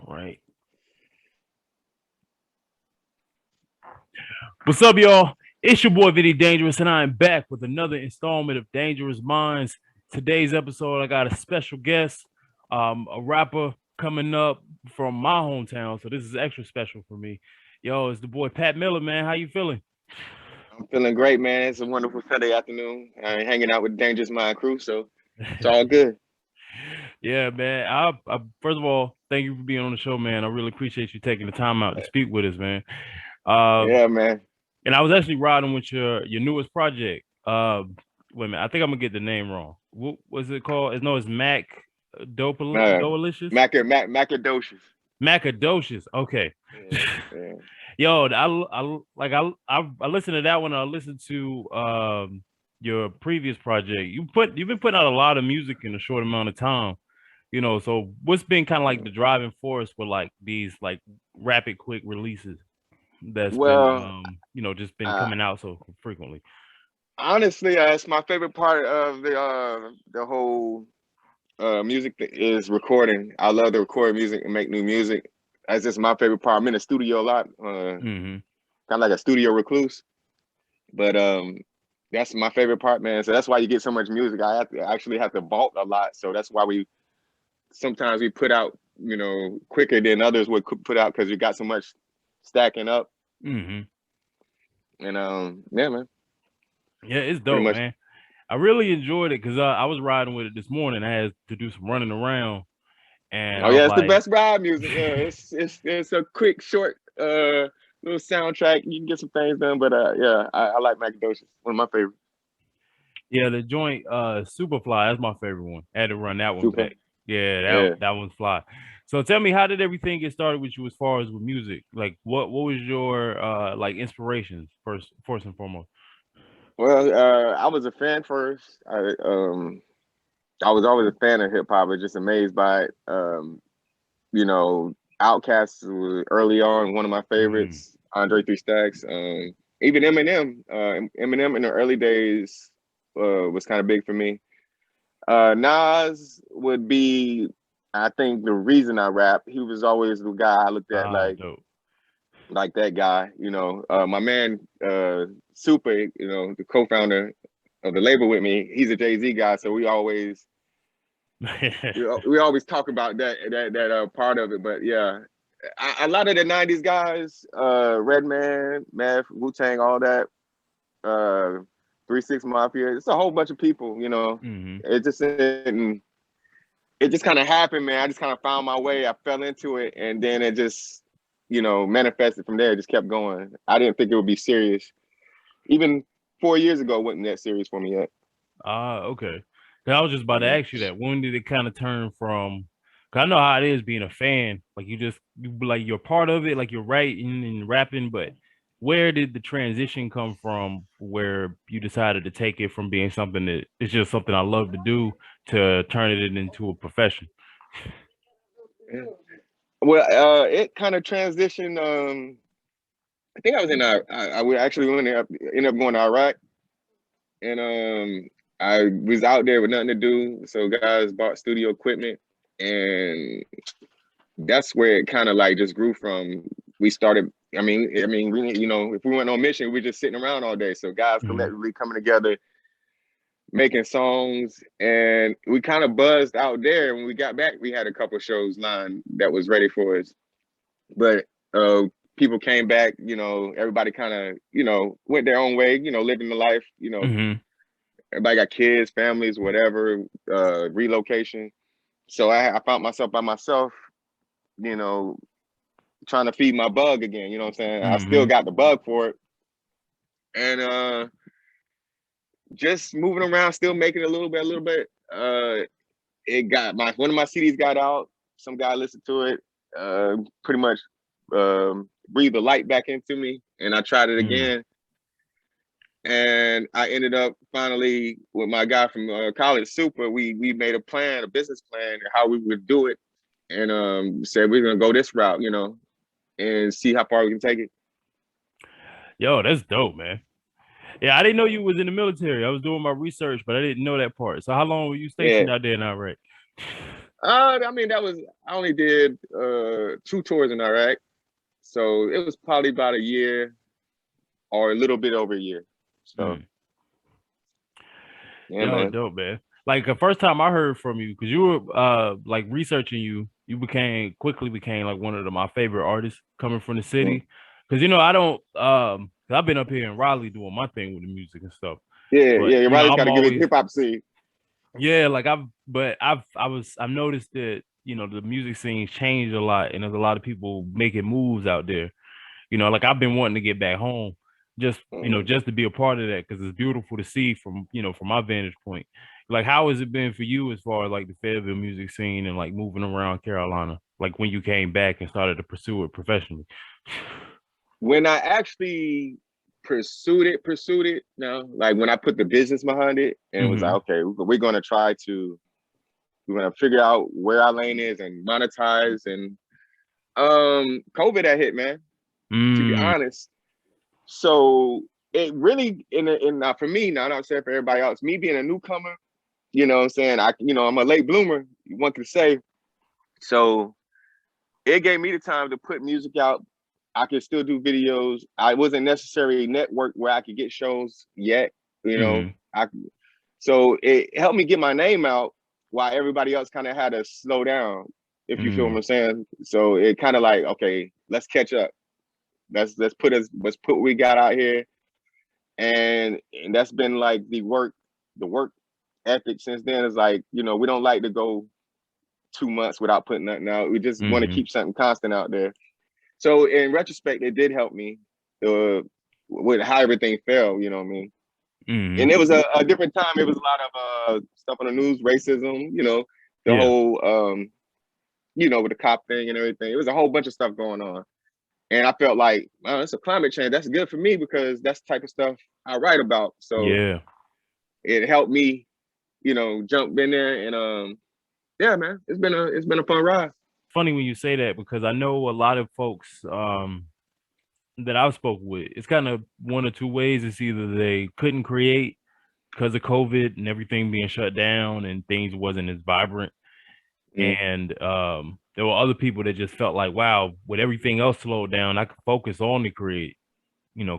All right. What's up, y'all? It's your boy Vinnie-Dangerous, and I am back with another installment of Dangerous Minds. Today's episode, I got a special guest, a rapper coming up from my hometown, so this is extra special for me. Yo, it's the boy Pat Miller, man. How you feeling? I'm feeling great, man. It's a wonderful Sunday afternoon. I'm hanging out with Dangerous Mind crew, so it's all good. Yeah, man. I first of all, thank you for being on the show, man. I really appreciate you taking the time out to speak with us, man. Uh, Yeah, man. and I was actually riding with your newest project. Wait a minute, I think I'm gonna get the name wrong. What was it called? It's Mac Uh, Dopalicious? Macadocious. Macadocious. Okay. Yeah, yeah. Yo, I listened to that one. I listened to your previous project. You've been putting out a lot of music in a short amount of time. So what's been kind of like the driving force for like these like rapid quick releases that's been Well, just been uh, coming out so frequently? honestly, it's my favorite part of the whole music is recording. I love to record music and make new music. That's just my favorite part. I'm in the studio a lot, Mm-hmm. kind of like a studio recluse. But that's my favorite part, man. So that's why you get so much music. Actually have to vault a lot. So that's why we sometimes we put out, quicker than others would put out because you got so much stacking up. Mm-hmm. And yeah, man, Yeah, it's pretty dope, much. man. I really enjoyed it because I was riding with it this morning. I had to do some running around, and Oh I was yeah, it's the like, best ride music. Yeah, it's a quick, short, little soundtrack. You can get some things done, but yeah, I like Macadocious. One of my favorites. yeah, the joint Superfly, that's my favorite one. I had to run that one Super. back. Yeah, that Yeah. that one's fly. So tell me, how did everything get started with you as far as with music? Like what was your like inspirations first and foremost? Well, I was a fan first. I was always a fan of hip hop. I was just amazed by it. You know, Outkast was early on one of my Mm. favorites. Andre Three Stacks. Even Eminem. Eminem in the early days was kind of big for me. Nas would be, I think, the reason I rap. He was always the guy I looked at Dope. like that guy. My man Super. The co-founder of the label with me. He's a Jay-Z guy, so we always talk about that part of it. But yeah, a lot of the '90s guys, Redman, Meth, Wu Tang, all that, 3 6 Mafia. It's a whole bunch of people. Hmm. It just it just kind of happened, man. I just kind of found my way. I fell into it, and then it just manifested from there. It just kept going. I didn't think it would be serious. Even 4 years ago, it wasn't that serious for me yet. Okay. 'Cause I was just about to Mhm. ask you that. When did it kind of turn from? Cause I know how it is being a fan. Like like you're part of it, like you're writing and rapping. But where did the transition come from? Where you decided to take it from being something that it's just something I love to do to turning it into a profession? Yeah. Well, it kind of transitioned. I think I was in I would actually end up going to Iraq, and I was out there with nothing to do, so guys bought studio equipment, and that's where it kind of like just grew from. We started. We if we went on mission, we were just sitting around all day. So guys Mhm. collectively coming together, making songs, and we kind of buzzed out there. When we got back, we had a couple shows lined that was ready for us, but people came back. Everybody kind of went their own way. Living the life. Mhm. Everybody got kids, families, whatever, relocation. So I found myself by myself, you know, trying to feed my bug again. You know what I'm saying? I still Mhm. got the bug for it. And just moving around, still making it a little bit. It got one of my CDs got out. Some guy listened to it, pretty much breathed the light back into me. And I tried it Mhm. again. And I ended up finally with my guy from college, Super. We made a business plan, how we would do it, and said we're gonna go this route, and see how far we can take it. Yo, that's dope, man. Yeah, I didn't know you was in the military. I was doing my research, but I didn't know that part. So how long were you Yeah, stationed out there in Iraq? I mean, I only did 2 tours in Iraq, so it was probably about a year or a little bit over a year. So yeah, Yo, man. dope, man. Like the first time I heard from you, because you were like researching you quickly became like one of my favorite artists coming from the Mm. city. Because I don't 'cause I've been up here in Raleigh doing my thing with the music and stuff. Yeah, But yeah. Riley's got I'm to give it always hip hop scene. yeah, like I've noticed that, the music scene changed a lot and there's a lot of people making moves out there. Like I've been wanting to get back home just, Mm. just to be a part of that because it's beautiful to see from my vantage point. Like, how has it been for you as far as like the Fayetteville music scene and like moving around Carolina, like when you came back and started to pursue it professionally? When I actually pursued it, like when I put the business behind it and was like, Mm-hmm. okay, we're gonna figure out where our lane is and monetize. And COVID had hit, man, to be Mm, honest. So it really in for me, now I'm not saying for everybody else, me being a newcomer, what I'm saying, I'm a late bloomer, one could say. So it gave me the time to put music out. I could still do videos. I wasn't necessarily network where I could get shows yet, mm-hmm. I so it helped me get my name out while everybody else kind of had to slow down, if you feel what Mm, I'm saying. So it kind of like, okay, let's catch up. Let's put what we got out here. And that's been like the work ethic since then is like, we don't like to go 2 months without putting nothing out. We just want to mm-hmm. keep something constant out there. So in retrospect, it did help me with how everything fell, you know what I mean? Mm-hmm. And it was a different time. It was a lot of stuff on the news, racism, the Yeah. whole with the cop thing and everything. It was a whole bunch of stuff going on. And I felt like, it's a climate change. That's good for me because that's the type of stuff I write about. So Yeah. it helped me, jump in there. And yeah, man, it's been a fun ride. Funny when you say that because I know a lot of folks that I've spoke with. It's kind of one or two ways. It's either they couldn't create because of COVID and everything being shut down and things wasn't as vibrant. Mm. And there were other people that just felt like, wow, with everything else slowed down, I could focus on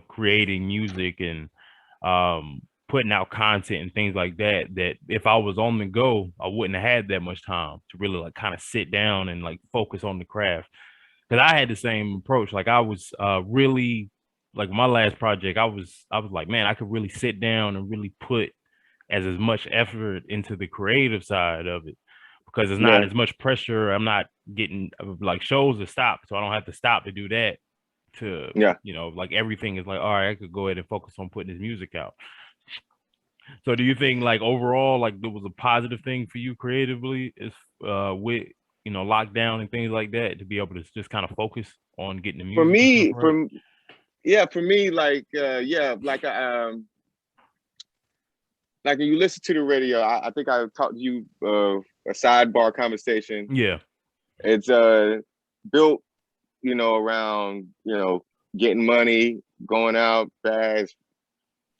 creating music and putting out content and things like that. That if I was on the go, I wouldn't have had that much time to really like kind of sit down and like focus on the craft. Because I had the same approach. Like I was really like my last project, I was like, man, I could really sit down and really put as much effort into the creative side of it because it's not Yeah, as much pressure. I'm not getting like shows to stop, so I don't have to stop to do that. To yeah. like everything is like, all right, I could go ahead and focus on putting this music out. So, do you think like overall, like there was a positive thing for you creatively, is with lockdown and things like that, to be able to just kind of focus on getting the For music and stuff me, right? for me, like like when you listen to the radio, I think I talked to you a sidebar conversation. Yeah. It's built, around, getting money, going out fast,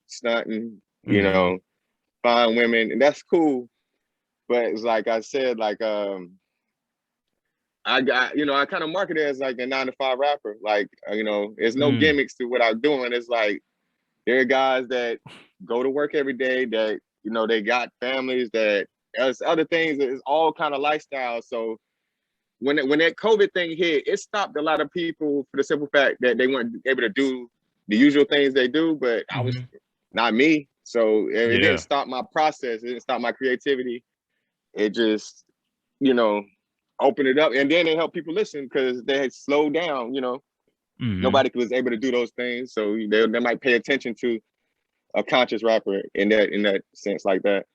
stunting, Hmm. fine women, and that's cool. But it's like I said, like I got, I kind of market it as like a 9 to 5 rapper. Like, there's no Mm. gimmicks to what I'm doing. It's like there are guys that go to work every day that, they got families that there's other things. It's all kind of lifestyle. So when that COVID thing hit, it stopped a lot of people for the simple fact that they weren't able to do the usual things they do, but I was Hmm. not me. So it didn't Yeah. stop my process. It didn't stop my creativity. It just, you know, opened it up. And then it helped people listen because they had slowed down, Hmm. nobody was able to do those things. So they might pay attention to a conscious rapper in that sense like that.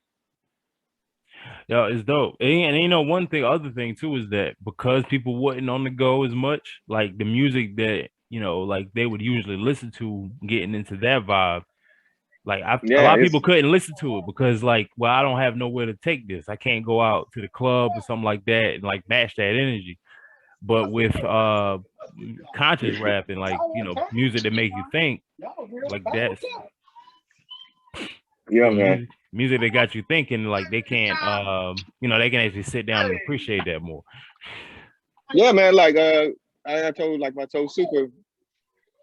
Yeah, it's dope. And one thing, other thing too, is that because people wasn't on the go as much, like the music that like they would usually listen to, getting into that vibe. Like a Yeah, lot of it's people couldn't listen to it because like, well, I don't have nowhere to take this. I can't go out to the club or something like that and like match that energy. But with conscious rap and like music that make you think, like that's yeah, good man. music. music that got you thinking, like they can't, they can actually sit down and appreciate that more. Yeah, man. Like I told Super,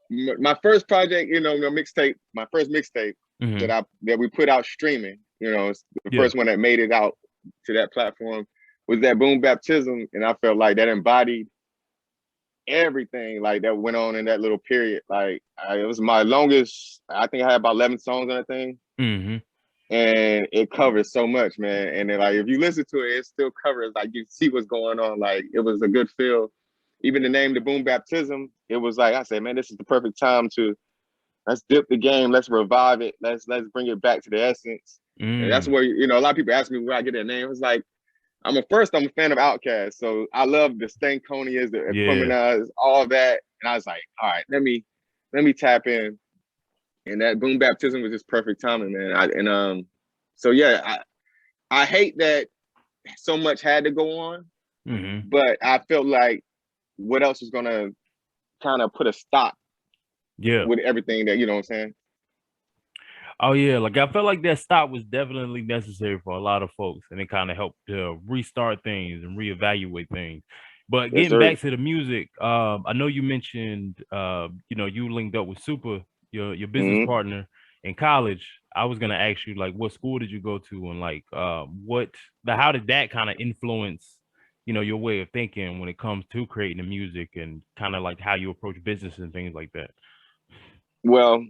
my first project, the mixtape, my first mixtape Hmm. that we put out streaming, it's the Yeah. first one that made it out to that platform was that Boom Baptism, and I felt like that embodied everything like that went on in that little period. Like it was my longest. I think I had about 11 songs on that thing, Hmm. and it covers so much, man. And then, like if you listen to it, it still covers. Like you see what's going on. Like it was a good feel. Even the name, the Boom Baptism, it was like I said, man, this is the perfect time to let's dip the game, let's revive it, let's bring it back to the essence. And that's Mm. where a lot of people ask me where I get that name. It's like I'm a fan of Outkast, so I love the Stankonians, the Yeah. Equiminas, all that. And I was like, all right, let me tap in. And that Boom Baptism was just perfect timing, man. So yeah, I hate that so much had to go on, Hmm. but I felt like what else was gonna kind of put a stop Yeah. with everything that what I'm saying. Oh yeah, like I felt like that stop was definitely necessary for a lot of folks, and it kind of helped to restart things and reevaluate things. But Yes, getting sir. back to the music, I know you mentioned, you linked up with Super, your business Mm-hmm. partner in college. I was gonna ask you like, what school did you go to, and like, how did that kind of influence, your way of thinking when it comes to creating the music and kind of like how you approach business and things like that. Well,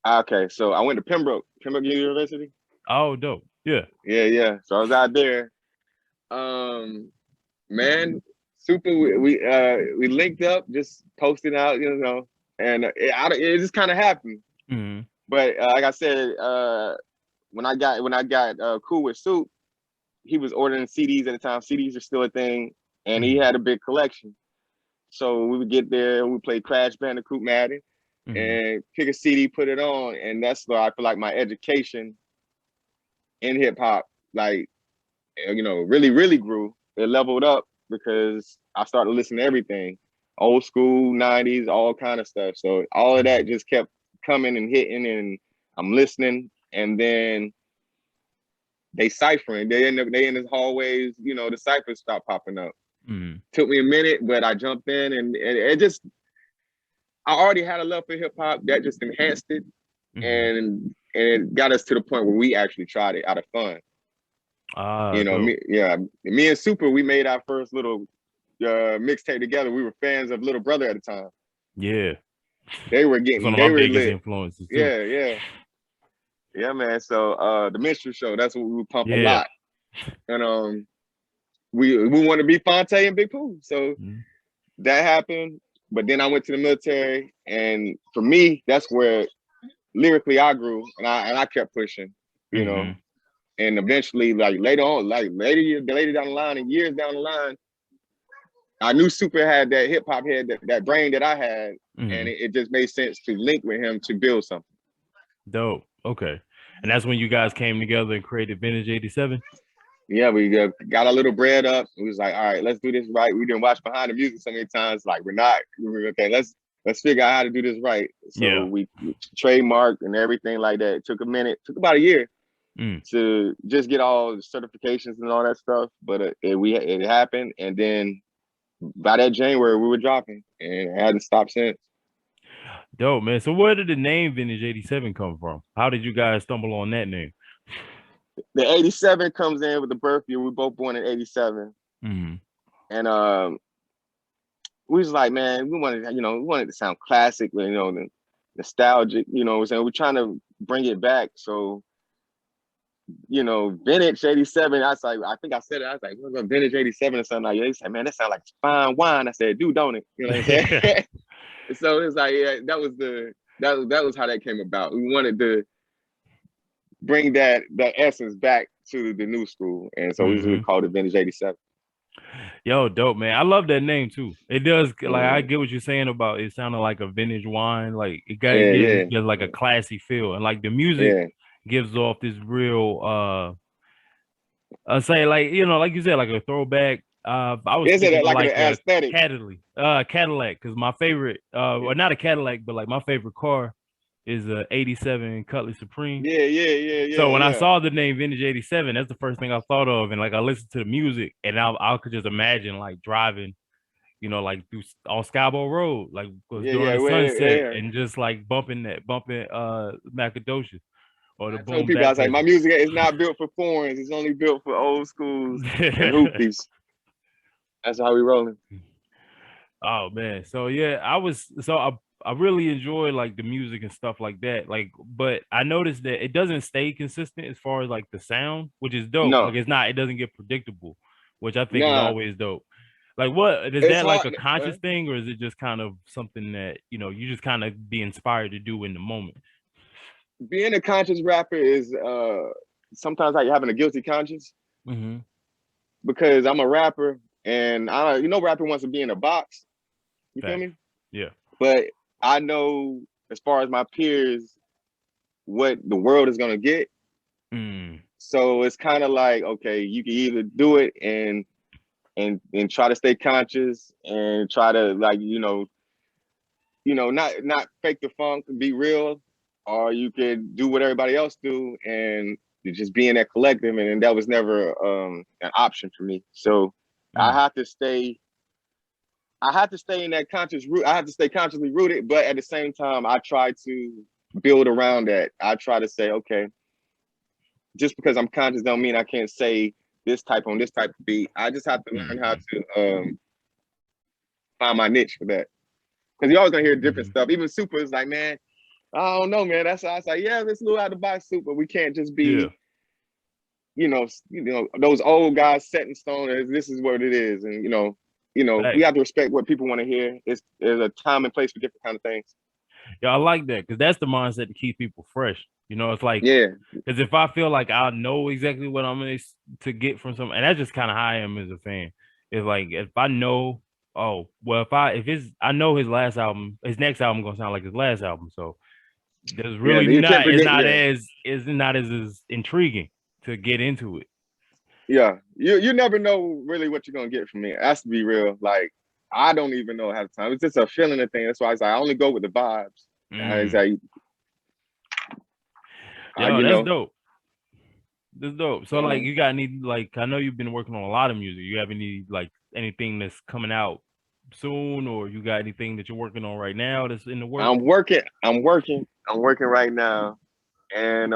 okay, so I went to Pembroke University. Oh, dope. Yeah. Yeah, yeah. So I was out there. Um, man, super. We linked up, just posted out, and it just kind of happened. Hmm. But like I said, when I got cool with Soup, he was ordering CDs at the time. CDs are still a thing, and he Hmm. had a big collection. So we would get there, we play Crash Bandicoot Madden, Hmm. and pick a CD, put it on, and that's where I feel like my education in hip hop, like really, really grew. It leveled up because I started listening to everything, old school, '90s, all kind of stuff. So all of that Hmm. just kept coming and hitting, and I'm listening, and then they ciphering. They in the hallways. The ciphers stopped popping up. Hmm. Took me a minute, but I jumped in, and it just I already had a love for hip hop that just enhanced it, Hmm. and it got us to the point where we actually tried it out of fun. Dope. Me and Super, we made our first little mixtape together. We were fans of Little Brother at the time. Yeah. It's one of They my were biggest lit. influences too. Yeah, yeah, yeah, man. So the Minstrel Show, that's what we would pump a Yeah. lot, and we want to be Fonte and Big Pooh. So Mm-hmm. that happened. But then I went to the military, and for me, that's where lyrically I grew, and I kept pushing, you know. Mm-hmm. And eventually, like later on, like later down the line, and years down the line, I knew Super had that hip hop head, that brain that I had, and Mm-hmm. it just made sense to link with him to build something. Dope. Okay. And that's when you guys came together and created Vintage 87? Yeah, we got our little bread up. We was like, all right, let's do this right. We didn't watch behind the music so many times. Like we're okay. Let's figure out how to do this right. So Yeah. we trademarked and everything like that. It took a minute. It took about a year Mm. to just get all the certifications and all that stuff. But it happened, and then by that January we were dropping, and it hadn't stopped since. Dope, man. So where did the name Vintage 87 come from? How did you guys stumble on that name? The '87 comes in with the birth year. We both born in '87, Mm-hmm. and we was like, man, we wanted to sound classic, the nostalgic. We're saying we're trying to bring it back. So vintage '87. I was like, I think I said it. I was like, what's a vintage '87 or something like that. They said, man, that sounds like fine wine. I said, do, don't it? You know what I'm saying? So it's like, yeah, that was how that came about. We wanted to bring that essence back to the new school, and so we Mm-hmm. just called it vintage '87. Yo, dope, man. I love that name too. It does, like, I Mm. get what you're saying about it sounding like a vintage wine. Like it Yeah, gives yeah, just like a classy feel. And like the music yeah. gives off this real I say like like you said, like a throwback. I was Is thinking it of like an like a aesthetic? Cadillac because my favorite, or not a Cadillac, but like my favorite car. is a 87 Cutlass Supreme. Yeah, yeah, yeah, So yeah, when I yeah. saw the name Vintage 87, that's the first thing I thought of. And like I listened to the music and I could just imagine like driving, like through on Scarborough Road, like was Yeah, during yeah, the sunset yeah. and just like bumping Macadocious or the I told Boom people, I was like, my Baptism. music is not built for foreigns. It's only built for old schools and hoopies. That's how we rolling. Oh man. So yeah, I really enjoy like the music and stuff like that. Like, but I noticed that it doesn't stay consistent as far as like the sound, which is dope. Like No, it doesn't get predictable, which I think is nah, always dope. Like what is it's that like hard. a conscious thing or is it just kind of something that, you just kind of be inspired to do in the moment? Being a conscious rapper is sometimes like having a guilty conscience Mm-hmm. because I'm a rapper and rapper wants to be in a box. You feel Facts. me? Yeah. But I know as far as my peers, what the world is gonna get. Mm. So it's kind of like, okay, you can either do it and try to stay conscious and try to like, not fake the funk, be real, or you could do what everybody else do and just be in that collective. And that was never an option for me. So I Mm. have to stay. I have to stay in that conscious root. I have to stay consciously rooted, but at the same time, I try to build around that. I try to say, okay, just because I'm conscious don't mean I can't say this type on this type of beat. I just have to learn how Mm-hmm. to find my niche for that. Because you're always gonna hear different Mm-hmm. stuff. Even Super is like, man, I don't know, man. That's why I was like, yeah, let's little out the box Super. We can't just Yeah. be, those old guys set in stone as this is what it is. And we Facts. have to respect what people want to hear. There's a time and place for different kind of things. Yeah, I like that because that's the mindset to keep people fresh. It's like Yeah. because if I feel like I know exactly what I'm going to get from something, and that's just kind of how I am as a fan. It's like if I know, oh well, I know his next album gonna sound like his last album, so there's Yeah. really You can't not, predict. Yeah. it's not as intriguing to get into it. Yeah. You never know really what you're gonna get from me. That's to be real. Like I don't even know how to time. It's just a feeling of thing. That's why I only go with the vibes. I Mm. say, Yo, that's dope. That's dope. So like you got any like I know you've been working on a lot of music. You have any like anything that's coming out soon or you got anything that you're working on right now that's in the works? I'm working. I'm working right now, and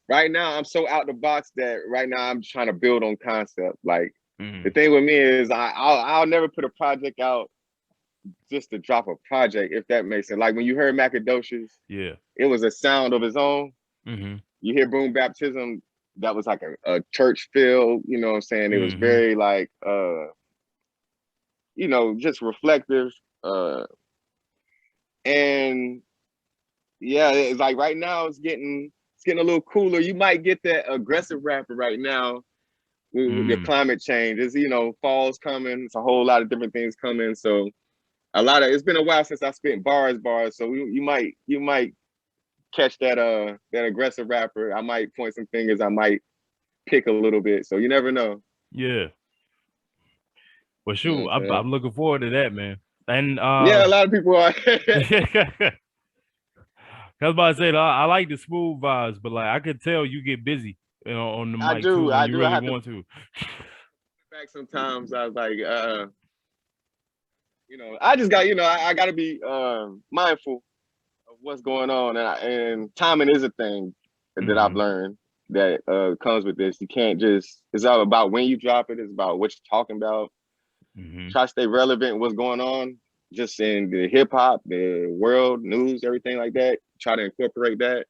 right now I'm so out the box that right now I'm trying to build on concept. Like the Mm. thing with me is I'll never put a project out just to drop a project if that makes sense. Like when you heard Macadocious, Yeah. it was a sound of its own. Mm-hmm. You hear Boom Baptism, that was like a church feel. You know what I'm saying? It was Mm-hmm. very like just reflective. And yeah, it's like right now it's getting a little cooler. You might get that aggressive rapper right now with the Mm. climate change. It's fall's coming. It's a whole lot of different things coming. So it's been a while since I spent bars. So you might catch that aggressive rapper. I might point some fingers. I might pick a little bit. So you never know. Yeah. Well You know what shoot, I'm I'm saying? looking forward to that, man. And Yeah, a lot of people are. I was about to say I like the smooth vibes, but like I could tell you get busy, on the I mic too do. when I you do. I really have to want to. back sometimes. I was like, I just got, I got to be mindful of what's going on, and timing is a thing that I've Mm-hmm. learned that comes with this. You can't just. It's all about when you drop it. It's about what you're talking about. Mm-hmm. Try to stay relevant. What's going on? Just in the hip hop, the world news, everything like that. Try to incorporate that.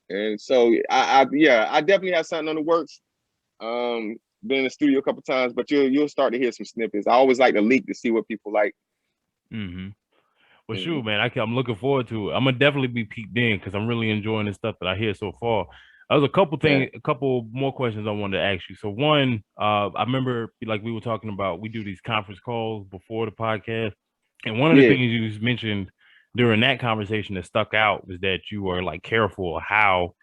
And so I definitely have something on the works. Been in the studio a couple times, but you'll start to hear some snippets. I always like to leak to see what people like. Mm-hmm. Well, Mm-hmm. shoot, man, I'm looking forward to it. I'm gonna definitely be peeped in because I'm really enjoying the stuff that I hear so far. There's Yeah, a couple more questions I wanted to ask you. So one, I remember like we were talking about, we do these conference calls before the podcast, and one of the yeah, things you just mentioned during that conversation that stuck out was that you are like careful of how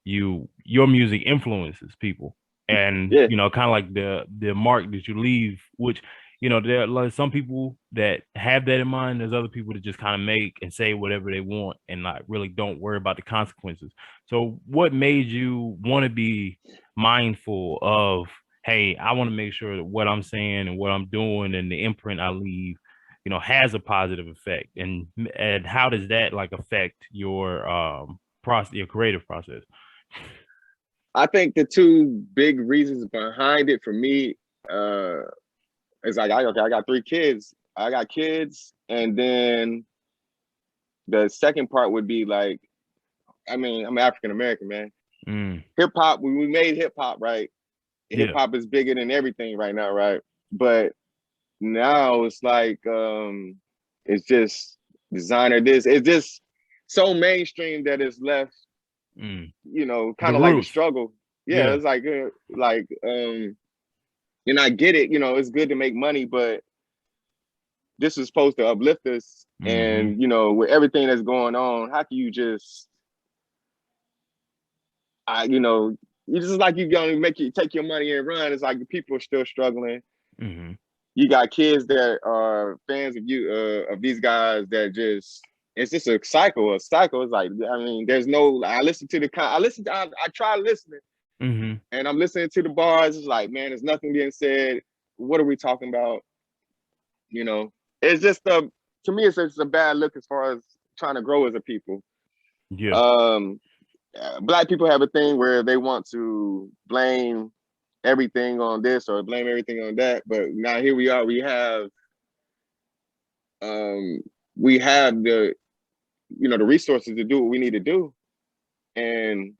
your music influences people, and yeah. kind of like the mark that you leave, which there are like some people that have that in mind. There's other people that just kind of make and say whatever they want and like really don't worry about the consequences. So what made you want to be mindful of, hey, I want to make sure that what I'm saying and what I'm doing and the imprint I leave, has a positive effect. And how does that like affect your process, your creative process? I think the two big reasons behind it for me, is like, okay, I got 3 kids. I got kids, and then the second part would be like, I mean, I'm African American, man. Hip hop, we made hip hop, right? Hip Yeah. hop is bigger than everything right now, right? But now it's like, it's just designer this. It's just so mainstream that it's left, The kind of like the roots. struggle. Yeah, Yeah. it's like, and I get it. It's good to make money, but this is supposed to uplift us. And with everything that's going on, how can you just, you just like you gonna take your money and run? It's like people are still struggling. You got kids that are fans of you, of these guys that just, it's just a cycle. A cycle. It's like, I mean, there's no. I listen to I try listening, and I'm listening to the bars. It's like, man, there's nothing being said. What are we talking about? It's just to me, it's just a bad look as far as trying to grow as a people. Yeah. Black people have a thing where they want to blame everything on this or blame everything on that, but now here we are. We have the the resources to do what we need to do, and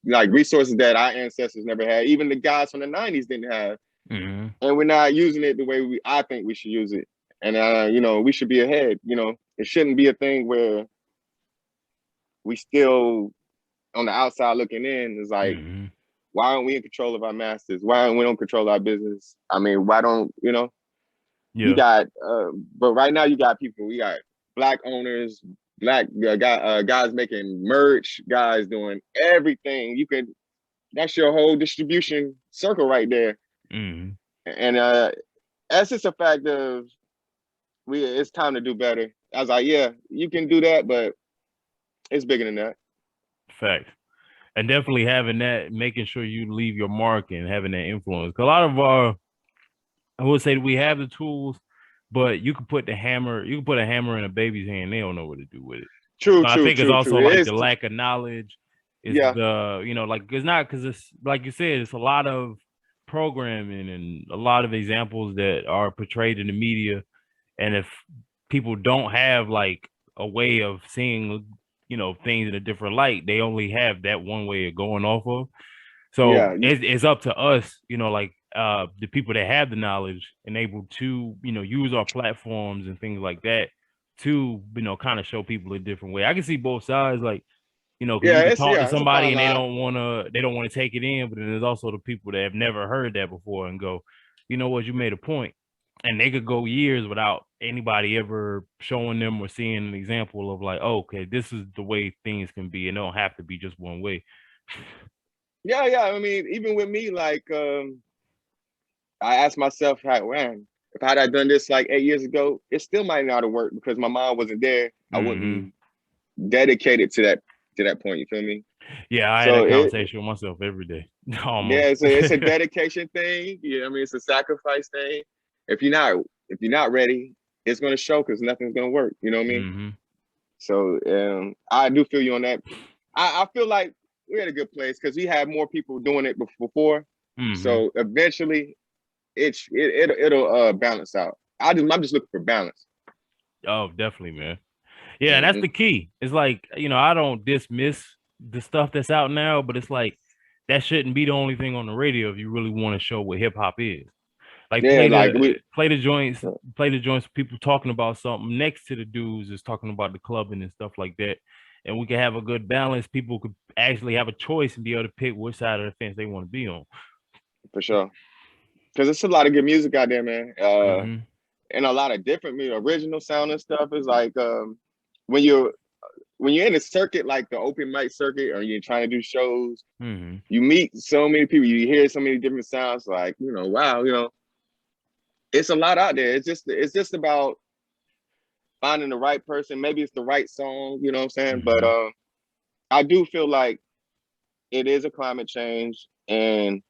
like resources that our ancestors never had. Even the guys from the '90s didn't have, and we're not using it the way I think we should use it. And we should be ahead. It shouldn't be a thing where we still on the outside looking in. It's like, why aren't we in control of our masters? Why aren't we in control of our business? I mean, why don't Yeah. you got? But right now you got people. We got Black owners, Black guys making merch, guys doing everything. That's your whole distribution circle right there. And that's just a fact of it's time to do better. I was like, yeah, you can do that, but it's bigger than that. Fact. And definitely having that, making sure you leave your mark and having that influence. 'Cause a lot of I would say that we have the tools, but you can put a hammer in a baby's hand, they don't know what to do with it. True, I think it's true. also like the lack of knowledge. It's Yeah. like it's not because it's like you said, it's a lot of programming and a lot of examples that are portrayed in the media. And if people don't have like a way of seeing, things in a different light, they only have that one way of going off of. So Yeah. it's up to us, like the people that have the knowledge and able to, use our platforms and things like that to, kind of show people a different way. I can see both sides, like, because you can talk to it's a somebody fine and line. they don't want to take it in, but then there's also the people that have never heard that before and go, you know what, you made a point. And they could go years without anybody ever showing them or seeing an example of like, oh, okay, this is the way things can be, and they don't have to be just one way. Yeah. I mean, even with me, like, I asked myself, man, if I had done this like 8 years ago, it still might not have worked because my mom wasn't there. I wouldn't dedicate it to that point. You feel me? Yeah, I had So that conversation with myself every day. Almost. yeah, it's a dedication thing. I mean, it's a sacrifice thing. If you're not ready, it's gonna show because nothing's gonna work. You know what I mean? So I do feel you on that. I feel like we're in a good place because we had more people doing it before. So eventually, it'll balance out. I'm just looking for balance. Oh, definitely, man. Yeah, and that's the key. It's like, I don't dismiss the stuff that's out now, but it's like that shouldn't be the only thing on the radio if you really want to show what hip hop is. Like play the joints, people talking about something next to the dudes is talking about the clubbing and stuff like that. And we can have a good balance. People could actually have a choice and be able to pick which side of the fence they want to be on. For sure. Because there's a lot of good music out there, man. And a lot of different original sound and stuff. Is like when you're in a circuit like the open mic circuit or you're trying to do shows, you meet so many people, you hear so many different sounds, like, wow, it's a lot out there. It's just about finding the right person. Maybe it's the right song, you know what I'm saying? Mm-hmm. But I do feel like it is a climate change, and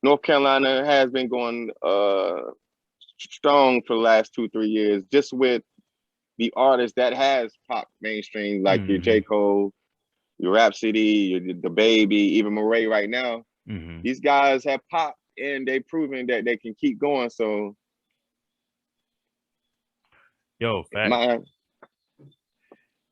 North Carolina has been going strong for the last 2-3 years, just with the artists that has pop mainstream, like your J. Cole, your Rhapsody, your the Baby, even Murray right now. Mm-hmm. These guys have popped and they've proven that they can keep going. So fact.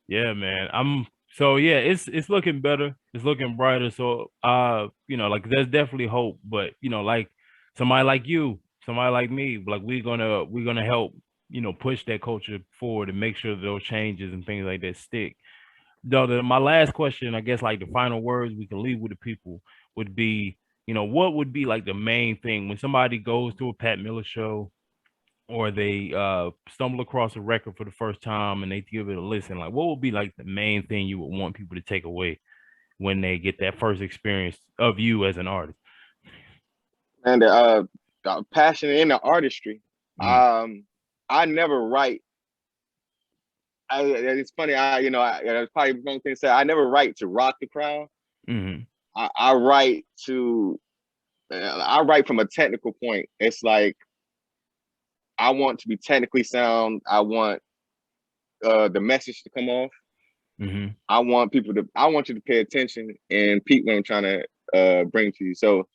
Yeah, man. So yeah, it's looking better. It's looking brighter. So like there's definitely hope. But like somebody like you, somebody like me, like we're gonna help, push that culture forward and make sure that those changes and things like that stick. Though my last question, I guess, like the final words we can leave with the people would be, what would be like the main thing when somebody goes to a Pat Miller show, or they stumble across a record for the first time and they give it a listen, like what would be like the main thing you would want people to take away when they get that first experience of you as an artist? And the passion in the artistry. I never write. It's funny. It's probably the wrong thing to say. I never write to rock the crowd. I write from a technical point. It's like I want to be technically sound. I want the message to come off. I want you to pay attention and peep what I'm trying to bring to you. So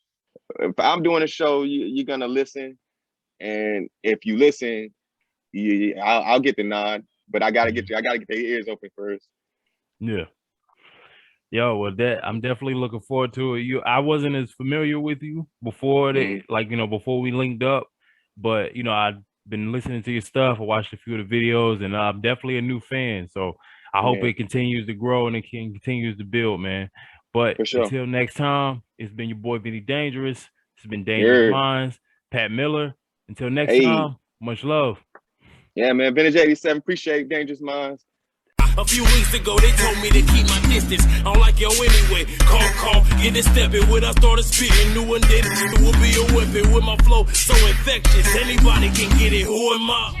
if I'm doing a show, you're gonna listen, and if you listen, I'll get the nod. But I gotta get their ears open first. Yeah. Yo, well, I'm definitely looking forward to it. I wasn't as familiar with you before before we linked up, but I've been listening to your stuff. I watched a few of the videos, and I'm definitely a new fan. So I hope it continues to grow and it continues to build, man. But until next time, it's been your boy Vinnie-Dangerous. It's been Dangerous Minds, Pat Miller. Until next time, much love. Yeah, man. Vintage 87. Appreciate Dangerous Minds. A few weeks ago, they told me to keep my distance. I don't like yo anyway. Call, get it stepping. When I started spitting, new one did it will be a weapon with my flow so infectious. Anybody can get it. Who am I?